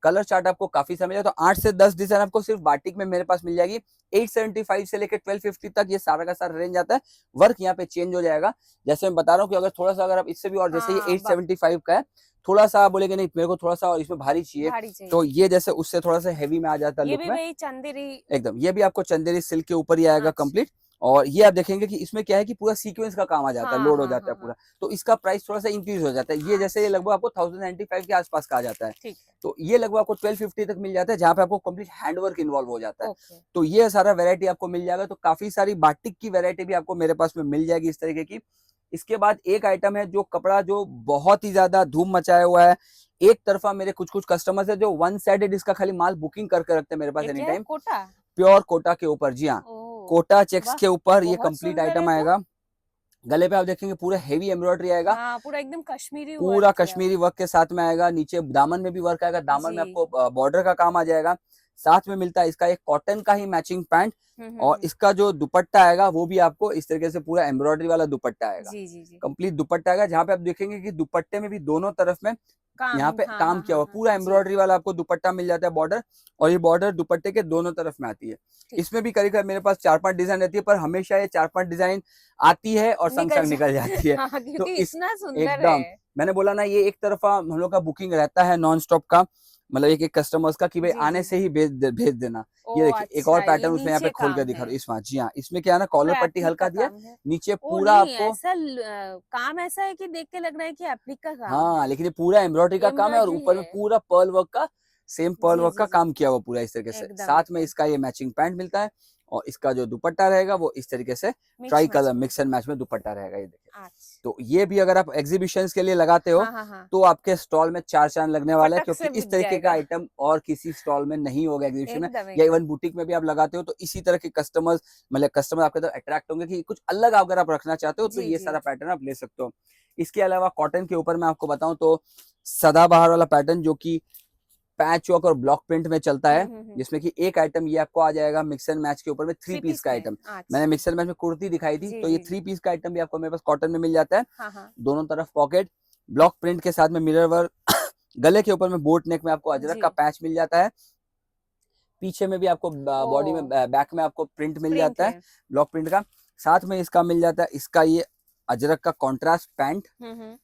कलर चार्ट आपको काफी समय तो 8 से 10 डिजाइन आपको सिर्फ बाटिक में मेरे पास मिल जाएगी। 875 से लेकर 1250 तक ये सारा का सारा रेंज आता है। वर्क यहाँ पे चेंज हो जाएगा, जैसे मैं बता रहा हूँ कि अगर थोड़ा सा अगर आप इससे भी, और जैसे ये 875 का है, थोड़ा सा बोलेंगे नहीं मेरे को थोड़ा सा और इसमें भारी चाहिए, तो ये जैसे उससे थोड़ा सा हेवी में आ जाता है लुक में। चंदेरी एकदम, ये भी आपको चंदेरी सिल्क के ऊपर ही आएगा कंप्लीट। और ये आप देखेंगे कि इसमें क्या है कि पूरा सीक्वेंस का काम आ जाता है, लोड हो जाता है पूरा, तो इसका प्राइस थोड़ा सा इंक्रीज हो जाता है। ये जैसे ये लगभग आपको 1095 के आसपास का आ जाता है, तो ये लगभग आपको 1250 तक मिल जाता है, जहाँ पे आपको कंप्लीट हैंडवर्क इन्वॉल्व हो जाता है। तो ये सारा वेरायटी आपको मिल जाएगा। तो काफी सारी बाटिक की वेरायटी भी आपको मेरे पास में मिल जाएगी इस तरीके की। इसके बाद एक आइटम है जो कपड़ा जो बहुत ही ज्यादा धूम मचाया हुआ है, एक तरफा मेरे कुछ कुछ कस्टमर्स है जो वन साइडेड इसका खाली माल बुकिंग करके रखते हैं मेरे पास एनी टाइम। प्योर कोटा के ऊपर, जी हाँ, कोटा चेक्स के ऊपर ये कंप्लीट आइटम आएगा। गले पे आप देखेंगे पूरा हेवी एम्ब्रॉयडरी आएगा, पूरा एकदम कश्मीरी, पूरा कश्मीरी वर्क के साथ में आएगा। नीचे दामन में भी वर्क आएगा, दामन में आपको बॉर्डर का काम आ जाएगा। साथ में मिलता है इसका एक कॉटन का ही मैचिंग पैंट, और इसका जो दुपट्टा आएगा वो भी आपको इस तरीके से पूरा एम्ब्रॉयडरी वाला दुपट्टा आएगा, कंप्लीट दुपट्टा आएगा, जहाँ पे आप देखेंगे कि दुपट्टे में भी दोनों तरफ में यहाँ पे काम किया हुआ पूरा एम्ब्रॉयडरी वाला आपको दुपट्टा मिल जाता है बॉर्डर, और ये बॉर्डर दुपट्टे के दोनों तरफ में आती है। इसमें भी करीब मेरे पास 4-5 डिजाइन रहती है, पर हमेशा ये 4-5 डिजाइन आती है और संग संग निकल जाती है। तो एकदम मैंने बोला ना, ये एक तरफा हम लोग का बुकिंग रहता है नॉन स्टॉप का, मतलब एक एक कस्टमर्स का कि भाई आने से ही भेज देना। ये देखिए एक और पैटर्न उसमें यहाँ पे खोल कर दिखा रहा हूँ इसमें, जी हाँ, इसमें क्या है ना, कॉलर पट्टी हल्का दिया, नीचे पूरा आपको काम ऐसा है कि देख के लग रहा है कि एप्लिक का काम, हाँ, लेकिन ये पूरा एम्ब्रॉयडरी का काम है, और ऊपर में पूरा पर्ल वर्क का, सेम पर्ल वर्क का काम किया हुआ पूरा इस तरीके से। साथ में इसका ये मैचिंग पैंट मिलता है, और इसका जो दुपट्टा रहेगा वो इस तरीके से मिक्स ट्राई मैच कलर में। मिक्स एंड मैच में दुपट्टा रहेगा, ये देखिए। अच्छा। तो ये भी अगर आप एग्जीबिशंस के लिए लगाते हो हाँ हाँ हाँ, तो आपके स्टॉल में चार चांद लगने वाला है, फटक क्योंकि से इस बिक तरीके का जाएगा। आइटम और किसी स्टॉल में नहीं होगा एग्जीबिशन में, एकदम या एकदम। इवन बुटीक में भी आप लगाते हो तो इसी तरह के कस्टमर्स, मतलब कस्टमर आपके तरफ अट्रैक्ट होंगे कि कुछ अलग अगर आप रखना चाहते हो तो जी ये जी। सारा पैटर्न आप ले सकते हो। इसके अलावा कॉटन के ऊपर मैं आपको बताऊं तो सदाबहार वाला पैटर्न जो कि पैच वर्क और ब्लॉक प्रिंट में चलता है, जिसमें कि एक आइटम ये आपको आ जाएगा मिक्स एंड मैच के ऊपर में थ्री थ्री पीस पीस का में। आइटम। मैंने अच्छा। मिक्स एंड मैच में कुर्ती दिखाई थी, जी तो ये जी थ्री जी। पीस का आइटम भी आपको मेरे पास कॉटन में मिल जाता है। हाँ हाँ। दोनों तरफ पॉकेट, ब्लॉक प्रिंट के साथ में मिरर वर्क गले के ऊपर में बोट नेक में आपको अजरक जी। का पैच मिल जाता है। पीछे में भी आपको ओ, बॉडी में बैक में आपको प्रिंट मिल प्रिंट जाता है है। ब्लॉक प्रिंट का। साथ में इसका मिल जाता है इसका ये अजरक का कॉन्ट्रास्ट पैंट,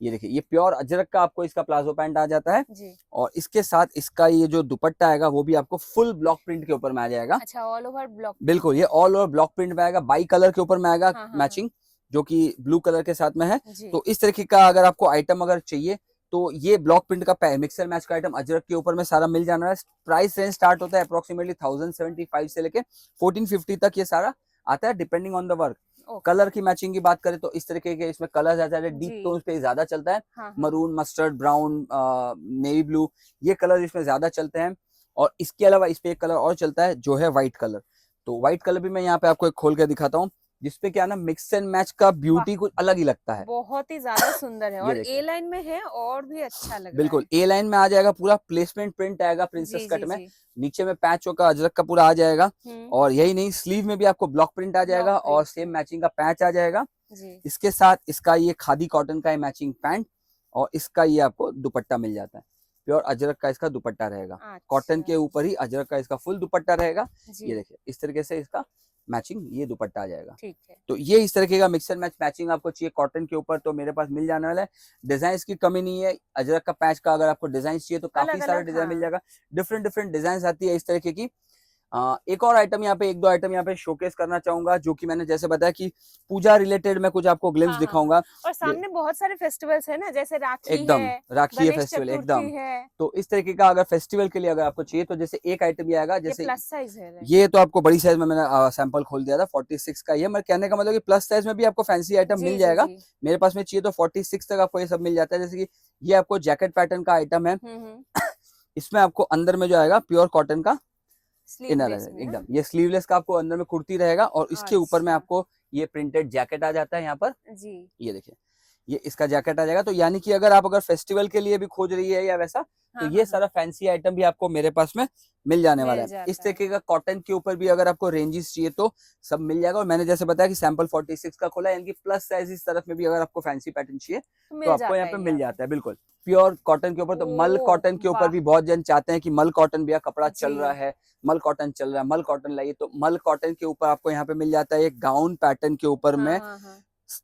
ये देखिए ये प्योर अजरक का आपको इसका प्लाजो पैंट आ जाता है। जी। और इसके साथ इसका ये जो दुपट्टा आएगा वो भी आपको फुल ब्लॉक प्रिंट के ऊपर में आ जाएगा। अच्छा, ऑल ओवर ब्लॉक। बिल्कुल, ये ऑल ओवर ब्लॉक प्रिंट में आएगा, बाई कलर के ऊपर में आएगा हाँ हाँ हाँ। मैचिंग, जो कि ब्लू कलर के साथ में है। जी। तो इस तरीके का अगर आपको आइटम अगर चाहिए तो ये ब्लॉक प्रिंट का मिक्सर मैच का आइटम अजरक के ऊपर में सारा मिल जाना है। प्राइस रेंज स्टार्ट होता है अप्रोक्सीमेटली 1075 से लेके 1450 तक ये सारा आता है, depending on the work. Okay. Colour की मैचिंग की बात करें तो इस तरीके के इसमें कलर आ जाते हैं, डीप जी। टोन्स पे ज्यादा चलता है, हाँ हाँ। Maroon, mustard, brown, navy blue, ये कलर इसमें ज्यादा चलते हैं। और इसके अलावा इस पे एक कलर और चलता है जो है व्हाइट कलर। तो व्हाइट कलर भी मैं यहाँ पे आपको एक खोल के दिखाता हूँ, जिसपे क्या ना मिक्स एंड मैच का ब्यूटी कुछ अलग ही लगता है। बहुत ही ज्यादा सुंदर है ये और देखिए। ए लाइन में है और भी अच्छा लग रहा बिल्कुल है। ए लाइन में आ जाएगा, पूरा प्लेसमेंट प्रिंट आएगा प्रिंसेस जी कट जी में, जी। नीचे में पैच का अजरक का पूरा आ जाएगा। हम्म। और यही नहीं, स्लीव में भी आपको ब्लॉक प्रिंट आ ब्लॉक जाएगा और प्रिंट सेम है। मैचिंग का पैच आ जाएगा। जी। इसके साथ इसका ये खादी कॉटन का मैचिंग पैंट और इसका ये आपको दुपट्टा मिल जाता है, प्योर अजरक का इसका दुपट्टा रहेगा। कॉटन के अच्छा। ऊपर ही अजरक का इसका फुल दुपट्टा रहेगा। ये जी। देखिए इस तरीके से इसका मैचिंग ये दुपट्टा आ जाएगा। ठीक है। तो ये इस तरीके का मिक्स एंड मैच मैचिंग आपको चाहिए कॉटन के ऊपर तो मेरे पास मिल जाने वाला है। डिजाइन की कमी नहीं है, अजरक का पैच का अगर आपको डिजाइन चाहिए तो काफी अलग सारा अलग, डिजाइन मिल हाँ। जाएगा। डिफरेंट डिफरेंट डिजाइन आती है इस तरीके की। एक और आइटम यहाँ पे, एक दो आइटम यहाँ पे शोकेस करना चाहूंगा, जो कि मैंने जैसे बताया कि पूजा रिलेटेड मैं कुछ आपको ग्लिम्स हाँ हाँ हाँ। दिखाऊंगा। और सामने बहुत सारे फेस्टिवल्स है ना, जैसे राखी एकदम है, राखी है, गणेश फेस्टिवल एकदम। चतुर्थी है। तो इस तरीके का अगर फेस्टिवल के लिए अगर आपको चाहिए तो जैसे एक आइटम ये आएगा, ये जैसे प्लस साइज है right? ये तो आपको बड़ी साइज में मैंने सैंपल खोल दिया था 46 का। ये मैं कहने का मतलब कि प्लस साइज में भी आपको फैंसी आइटम जी मिल जी जाएगा। जी। मेरे पास में चाहिए तो 46 तक आपको ये सब मिल जाता है। जैसे कि ये आपको जैकेट पैटर्न का आइटम है, इसमें आपको अंदर में जो आएगा प्योर कॉटन का इनर स्लीवलेस है में एकदम, ये स्लीवलेस का आपको अंदर में कुर्ती रहेगा और इसके ऊपर में अच्छा। आपको ये प्रिंटेड जैकेट आ जाता है यहाँ पर। जी। ये देखिए ये इसका जैकेट आ जाएगा। तो यानी कि अगर फेस्टिवल के लिए भी खोज रही है या वैसा, तो हाँ ये हाँ सारा फैंसी आइटम भी आपको मेरे पास में मिल जाने वाला मिल है। इस जाता है। तरीके का कॉटन के ऊपर भी अगर आपको रेंजेस चाहिए तो सब मिल जाएगा। और मैंने जैसे बताया कि सैंपल 46 का खोला है, यानी कि प्लस साइज इस तरफ में भी अगर आपको फैंसी पैटर्न चाहिए तो तो मिल आपको यहाँ जाता पे है मिल यहाँ पे। जाता है। बिल्कुल प्योर कॉटन के ऊपर। तो मल ओ कॉटन के ऊपर वाह। भी बहुत जन चाहते हैं कि मल कॉटन भैया कपड़ा चल रहा जी। है, मल कॉटन चल रहा है, मल कॉटन लाइए। तो मल कॉटन के ऊपर आपको यहाँ पे मिल जाता है एक गाउन पैटर्न के ऊपर हाँ में हाँ हाँ।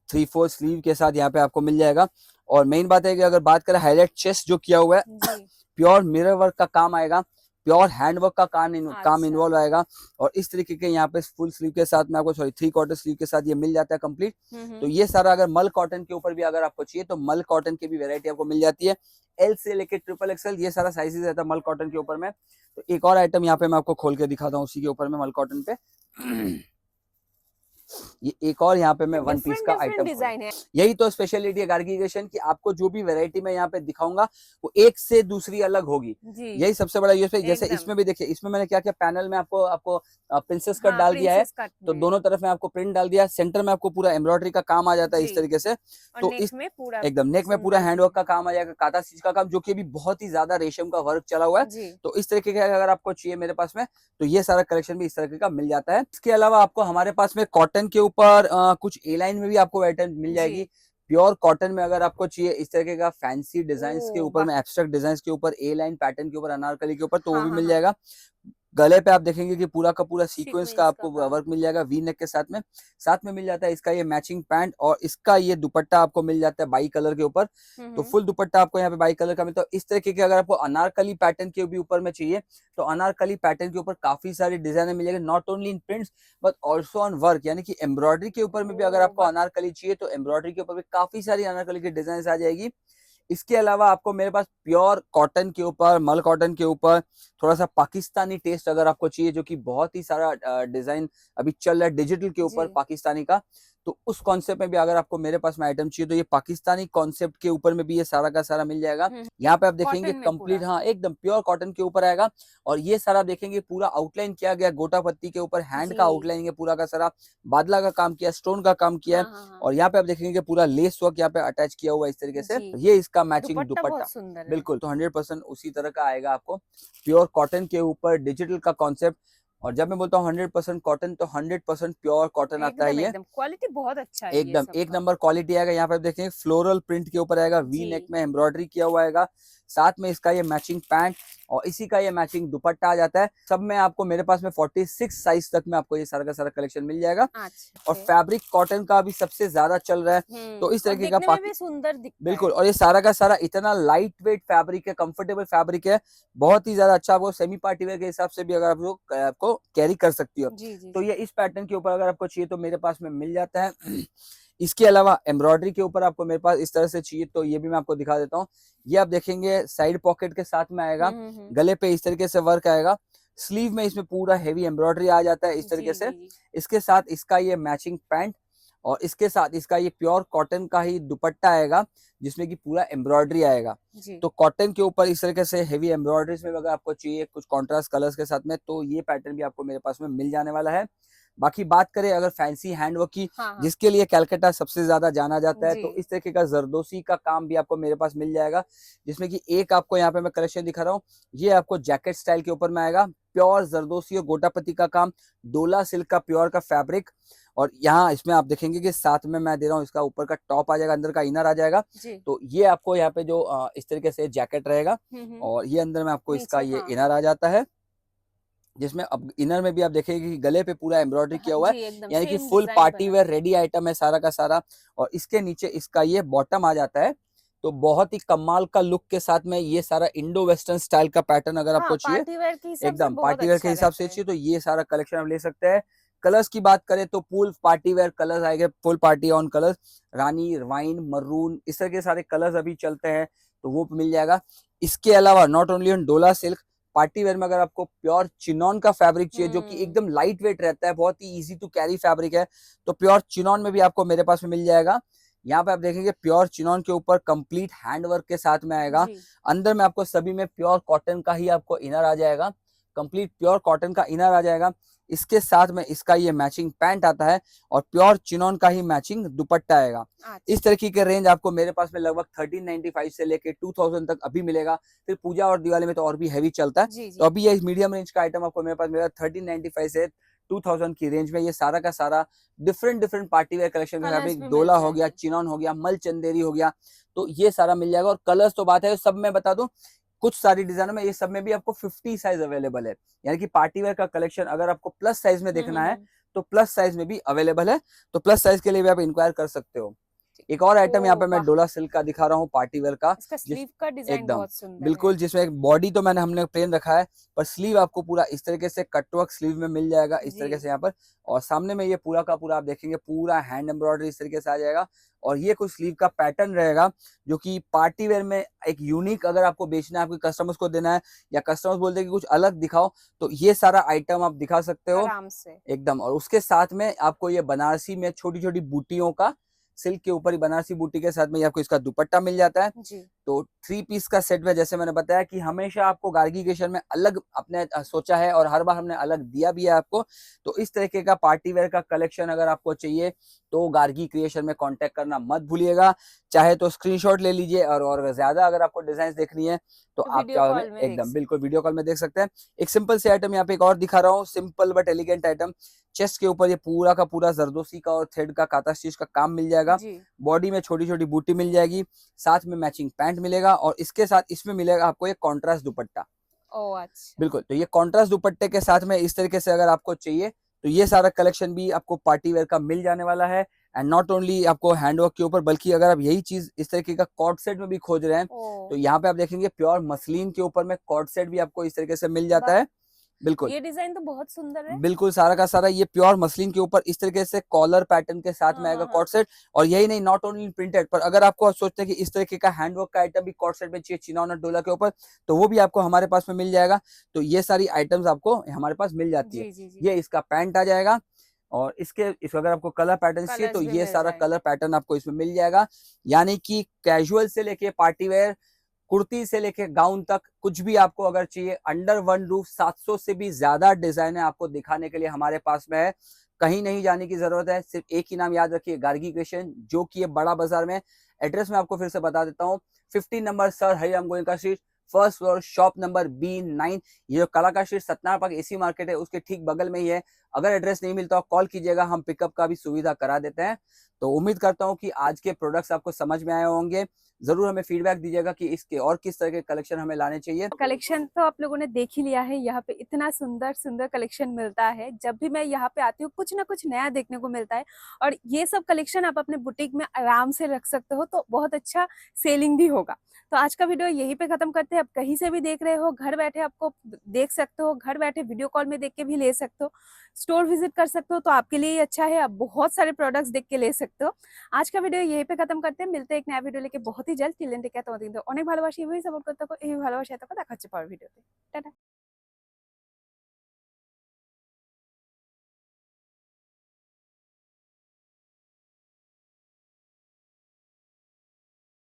3/4 स्लीव के साथ यहाँ पे आपको मिल जाएगा। और मेन बात है कि अगर बात करें हाईलाइट चेस्ट जो किया हुआ है, जी। प्योर मिरर वर्क का काम आएगा, प्योर हैंडवर्क का काम अच्छा। इन्वॉल्व आएगा। और इस तरीके के यहाँ पे फुल स्लीव के साथ में आपको 3/4 स्लीव के साथ ये मिल जाता है कंप्लीट। तो ये सारा अगर मल कॉटन के ऊपर भी अगर आपको चाहिए तो मल कॉटन की भी वेरायटी आपको मिल जाती है, एल से लेके ट्रिपल एक्सएल ये सारा साइजेस रहता है मल कॉटन के ऊपर में। तो एक और आइटम यहाँ पे मैं आपको खोल के दिखाता हूँ उसी के ऊपर में मल कॉटन पे। ये एक और यहाँ पे मैं वन पीस का आइटम डिजाइन है। यही तो स्पेशलिटी है गार्गी क्रिएशन की, आपको जो भी वैरायटी मैं यहाँ पे दिखाऊंगा वो एक से दूसरी अलग होगी। जी। यही सबसे बड़ा यूएसपी। जैसे एकदम। इसमें भी देखिए, इसमें मैंने क्या किया, पैनल में आपको आपको प्रिंसेस कट हाँ, डाल दिया है, प्रिंसेस कट तो में। दोनों तरफ में आपको प्रिंट डाल दिया, सेंटर में आपको पूरा एम्ब्रॉयडरी का काम आ जाता है इस जी। तरीके से। और तो नेक इस में पूरा एकदम नेक में पूरा सुंदर हैंडवर्क से। का काम आ जाएगा, कांटा स्टिच का काम, जो कि अभी बहुत ही ज्यादा रेशम का वर्क चला हुआ है। जी। तो इस तरीके का अगर आपको चाहिए मेरे पास में तो ये सारा कलेक्शन भी इस तरीके का मिल जाता है। इसके अलावा आपको हमारे पास में कॉटन के ऊपर कुछ ए लाइन में भी आपको वैरायटी मिल जाएगी। जी। प्योर कॉटन में अगर आपको चाहिए इस तरीके का फैंसी डिजाइन के ओ ऊपर वाह। में, एब्स्ट्रैक्ट डिजाइन के ऊपर, ए लाइन पैटर्न के ऊपर, अनारकली के ऊपर, तो वो हाँ भी हाँ मिल हाँ। जाएगा। गले पे आप देखेंगे कि पूरा का पूरा सीक्वेंस का सीक्वेंस का आपको काम। वर्क मिल जाएगा वी नेक के साथ में। साथ में मिल जाता है इसका ये मैचिंग पैंट और इसका ये दुपट्टा आपको मिल जाता है बाई कलर के ऊपर। तो फुल दुपट्टा आपको यहाँ पे बाई कलर का मिलता है। इस तरीके के अगर आपको अनारकली पैटर्न के भी ऊपर में चाहिए तो अनारकली पैटर्न के ऊपर काफी सारी डिजाइन मिल जाएगी, not only in prints but also on work, यानी कि एम्ब्रॉयडरी के ऊपर में भी अगर ओ आपको वाह। अनारकली चाहिए तो एम्ब्रॉयडरी के ऊपर भी काफी सारी अनारकली की डिजाइन आ जाएगी। इसके अलावा आपको मेरे पास प्योर कॉटन के ऊपर, मल कॉटन के ऊपर थोड़ा सा पाकिस्तानी टेस्ट अगर आपको चाहिए, जो कि बहुत ही सारा डिजाइन अभी चल रहा है डिजिटल के ऊपर जी। पाकिस्तानी का, तो उस कॉन्सेप्ट में भी अगर आपको मेरे पास में आइटम चाहिए तो ये पाकिस्तानी कॉन्सेप्ट के ऊपर में भी ये सारा का सारा मिल जाएगा। यहाँ पे आप देखेंगे कॉटन में कंप्लीट, पूरा। हाँ एकदम प्योर कॉटन के ऊपर आएगा। और ये सारा देखेंगे पूरा आउटलाइन किया गया गोटा पत्ती के ऊपर, हैंड का जी। आउटलाइन है पूरा का सारा, बादला का काम किया, स्टोन का काम किया है। हाँ, हाँ, हाँ। और यहाँ पे आप देखेंगे पूरा लेस वर्क यहाँ पे अटैच किया हुआ है इस तरीके से, जी। ये इसका मैचिंग दुपट्टा दुपट्टा। बहुत सुंदर है। बिल्कुल, तो 100% उसी तरह का आएगा आपको, प्योर कॉटन के ऊपर डिजिटल का कॉन्सेप्ट। और जब मैं बोलता हूँ 100% कॉटन, तो 100% प्योर कॉटन आता है एकदम ये, एकदम क्वालिटी बहुत अच्छा है ये एकदम सब एक का। नंबर क्वालिटी आएगा। यहाँ पे आप देखेंगे फ्लोरल प्रिंट के ऊपर आएगा, वी जी। नेक में एम्ब्रॉयडरी किया हुआ आएगा, साथ में इसका ये मैचिंग पैंट और इसी का ये मैचिंग दुपट्टा आ जाता है। सब में आपको मेरे पास में 46 साइज तक में आपको ये सारा का सारा कलेक्शन मिल जाएगा। अच्छा। और फैब्रिक कॉटन का भी सबसे ज्यादा चल रहा है, तो इस और तरीके का देखने में भी सुंदर दिखता बिल्कुल। है। और ये सारा का सारा इतना लाइट वेट फैब्रिक है, कंफर्टेबल फैब्रिक है, बहुत ही ज्यादा अच्छा। आपको सेमी पार्टी वेयर के हिसाब से भी अगर आप लोग आपको कैरी कर सकती हो, जी जी तो जी। ये इस पैटर्न के ऊपर अगर आपको चाहिए तो मेरे पास में मिल जाता है। इसके अलावा एम्ब्रॉयडरी के ऊपर आपको मेरे पास इस तरह से चाहिए तो ये भी मैं आपको दिखा देता हूँ। ये आप देखेंगे साइड पॉकेट के साथ में आएगा, गले पे इस तरीके से वर्क आएगा, स्लीव में इसमें पूरा हेवी एम्ब्रॉयडरी आ जाता है इस तरीके जी से। जी जी। इसके साथ इसका ये मैचिंग पैंट और इसके साथ इसका ये प्योर कॉटन का ही दुपट्टा आएगा, जिसमें कि पूरा एम्ब्रॉयडरी आएगा। जी। तो कॉटन के ऊपर इस तरीके से हेवी एम्ब्रॉयडरीज में अगर आपको चाहिए कुछ कॉन्ट्रास्ट कलर्स के साथ में, तो ये पैटर्न भी आपको मेरे पास में मिल जाने वाला है। बाकी बात करें अगर फैंसी हैंडवर्क की, हाँ हाँ। जिसके लिए कलकत्ता सबसे ज्यादा जाना जाता है, जी। तो इस तरीके का जरदोसी का काम भी आपको मेरे पास मिल जाएगा, जिसमें कि एक आपको यहाँ पे मैं कलेक्शन दिखा रहा हूँ, ये आपको जैकेट स्टाइल के ऊपर में आएगा, प्योर जरदोसी और गोटापति का काम, डोला सिल्क का प्योर का फैब्रिक। और यहाँ इसमें आप देखेंगे कि साथ में मैं दे रहा हूँ, इसका ऊपर का टॉप आ जाएगा, अंदर का इनर आ जाएगा। जी। तो ये आपको यहाँ पे जो इस तरीके से जैकेट रहेगा, और ये अंदर में आपको इसका नीचे ये हाँ। इनर आ जाता है, जिसमें अब इनर में भी आप देखेंगे कि गले पे पूरा एम्ब्रॉयडरी किया हुआ जी है, एकदम यानी कि सेम फुल डिजाइन पार्टी बना वेयर है। रेडी आइटम है सारा का सारा। और इसके नीचे इसका ये बॉटम आ जाता है, तो बहुत ही कमाल का लुक के साथ में ये सारा इंडो वेस्टर्न स्टाइल का पैटर्न अगर हाँ आपको चाहिए, पार्टी वेयर के हिसाब से एकदम बहुत पार्टी वेयर के अच्छा हिसाब रहता से है। चाहिए तो ये सारा कलेक्शन आप ले सकते हैं। कलर्स की बात करें तो फुल पार्टी वेयर कलर्स आएंगे, full party on colours, Rani, wine, maroon, इस तरह के सारे कलर्स अभी चलते हैं, तो वो मिल जाएगा। इसके अलावा नॉट ओनली ऑन डोला सिल्क, पार्टी वेयर में अगर आपको प्योर चिनॉन का फैब्रिक चाहिए, जो कि एकदम लाइट वेट रहता है, बहुत ही इजी टू कैरी फैब्रिक है, तो प्योर चिनॉन में भी आपको मेरे पास में मिल जाएगा। यहाँ पे आप देखेंगे प्योर चिनॉन के ऊपर कंप्लीट हैंडवर्क के साथ में आएगा, जी। अंदर में आपको सभी में प्योर कॉटन का ही आपको इनर आ जाएगा, कंप्लीट प्योर कॉटन का इनर आ जाएगा। इसके साथ में इसका ये मैचिंग पैंट आता है और प्योर चिनॉन का ही मैचिंग दुपट्टा आएगा। अच्छा। इस तरीके के रेंज आपको मेरे पास में लगभग 1395 से लेके 2000 तक अभी मिलेगा। फिर पूजा और दिवाली में तो और भी हैवी चलता है, जी जी। तो अभी ये मीडियम रेंज का आइटम आपको मेरे पास मिलेगा 1395 से 2000 की रेंज में। ये सारा का सारा different different party wear collection का कलर्स फैब्रिक, भी डोला मिल हो गया, जाएंगे। चिनॉन हो गया, मल चंदेरी हो गया, तो ये सारा मिल जाएगा। और कलर्स तो बात है, सब मैं बता दूं, कुछ सारी डिजाइनों में ये सब में भी आपको 50 साइज अवेलेबल है, यानी कि पार्टी वेयर का कलेक्शन अगर आपको प्लस साइज में देखना है तो प्लस साइज में भी अवेलेबल है, तो प्लस साइज के लिए भी आप इंक्वायर कर सकते हो। एक और आइटम यहाँ पे मैं वाह, डोला सिल्क का दिखा रहा हूँ पार्टी वेयर का, इसका जिस स्लीव का डिजाइन एकदम बहुत सुंदर बिल्कुल, है। जिसमें एक बॉडी तो हमने प्लेन रखा है, पर स्लीव आपको पूरा इस तरीके से कटवर्क स्लीव में मिल जाएगा इस तरीके जी। से यहाँ पर। और सामने में ये पूरा का पूरा आप देखेंगे पूरा हैंड एम्ब्रॉयडरी इस तरीके से आ जाएगा। और ये कुछ स्लीव का पैटर्न रहेगा, जो कि पार्टी वेयर में एक यूनिक अगर आपको बेचना है, आपके कस्टमर्स को देना है, या कस्टमर्स बोलते हैं कि कुछ अलग दिखाओ, तो ये सारा आइटम आप दिखा सकते हो आराम से। एकदम। और उसके साथ में आपको ये बनारसी में छोटी छोटी बूटियों का, सिल्क के ऊपर ही बनारसी बूटी के साथ में आपको इसका दुपट्टा मिल जाता है। जी। तो 3 पीस का सेट में जैसे मैंने बताया कि हमेशा आपको गार्गी क्रिएशन में अलग अपने सोचा है, और हर बार हमने अलग दिया भी है आपको। तो इस तरीके का पार्टी वेयर का कलेक्शन अगर आपको चाहिए तो गार्गी क्रिएशन में कांटेक्ट करना मत भूलिएगा। चाहे तो स्क्रीनशॉट ले लीजिए, और ज्यादा अगर आपको डिजाइन देखनी है तो आप वीडियो चाहो कॉल में देख एकदम बिल्कुल वीडियो कॉल में देख सकते हैं। एक सिंपल से आइटम यहाँ पे एक और दिखा रहा हूँ, simple but elegant item. Chest के ऊपर ये पूरा का पूरा जरदोसी का और थ्रेड का काता स्टिच का काम मिल जाएगा, जी। बॉडी में छोटी छोटी बूटी मिल जाएगी, साथ में मैचिंग पैंट मिलेगा, और इसके साथ इसमें मिलेगा आपको एक कॉन्ट्रास्ट दुपट्टा। ओ अच्छा। बिल्कुल, तो ये कॉन्ट्रास्ट दुपट्टे के साथ में इस तरीके से अगर आपको चाहिए तो ये सारा कलेक्शन भी आपको पार्टी वेयर का मिल जाने वाला है। एंड नॉट ओनली आपको हैंडवर्क के ऊपर, बल्कि अगर आप यही चीज इस तरीके का कॉर्ड सेट में भी खोज रहे हैं, ओ तो यहाँ पे आप देखेंगे प्योर मसलिन के ऊपर में कॉर्ड सेट भी आपको इस तरीके से मिल जाता वाह। है। बिल्कुल ये डिजाइन तो बहुत सुंदर है। बिल्कुल, सारा का सारा ये प्योर मसलिन के ऊपर इस तरीके से कॉलर पैटर्न के साथ में आएगा हाँ। Cord set. और यही नहीं, नॉट ओनली प्रिंटेड, पर अगर आपको सोचते हैं कि इस तरीके का हैंडवर्क का आइटम भी कॉर्ड सेट में चाहिए चिनौन और डोला के ऊपर, तो वो भी आपको हमारे पास में मिल जाएगा। तो ये सारी आइटम्स आपको हमारे पास मिल जाती है। जी। ये इसका पैंट आ जाएगा, और इस अगर आपको कलर पैटर्न चाहिए तो कलर्स भी ये मिल सारा जाएंगे। कलर पैटर्न आपको इसमें मिल जाएगा। यानी कि कैजुअल से लेके पार्टी वेयर, कुर्ती से लेके गाउन तक, कुछ भी आपको अगर चाहिए अंडर वन रूफ 700 से भी ज्यादा डिजाइन है आपको दिखाने के लिए हमारे पास में है। कहीं नहीं जाने की जरूरत है, सिर्फ एक ही नाम याद रखिए, गार्गी क्रिएशन, जो कि ये बड़ा बाजार में। एड्रेस मैं आपको फिर से बता देता हूँ, 15 number sir Hariram Goenka street, first floor, shop number B9। ये जो कलाकार street Satyanarayan park AC market है उसके ठीक बगल में ही है। अगर एड्रेस नहीं मिलता कॉल कीजिएगा, हम पिकअप का भी सुविधा करा देते हैं। तो उम्मीद करता हूँ कि आज के प्रोडक्ट्स आपको समझ में आए होंगे। जरूर हमें फीडबैक दीजिएगा कि इसके और किस तरह के कलेक्शन हमें लाने चाहिए। कलेक्शन तो आप लोगों ने देख ही लिया है, यहाँ पे इतना सुंदर सुंदर कलेक्शन मिलता है। जब भी मैं यहाँ पे आती हूँ कुछ ना कुछ नया देखने को मिलता है, और ये सब कलेक्शन आप अपने बुटीक में आराम से रख सकते हो, तो बहुत अच्छा सेलिंग भी होगा। तो आज का वीडियो यहीं पे खत्म करते हैं। आप कहीं से भी देख रहे हो, घर बैठे आपको देख सकते हो, घर बैठे वीडियो कॉल में देख के भी ले सकते हो, स्टोर विजिट कर सकते हो, तो आपके लिए ही अच्छा है। आप बहुत सारे प्रोडक्ट्स देख के ले सकते हो। आज का ভিডিও यहीं पे खत्म करते हैं। मिलते हैं एक नया ভিডিও लेके बहुत ही जल्द। টিল দেন টেক কেয়ার, তোমাদের কিন্তু অনেক ভালোবাসি, এভাবেই সাপোর্ট করতে থাকো, এই ভালোবাসা থাকো। দেখা হচ্ছে পরের ভিডিওতে। টাটা।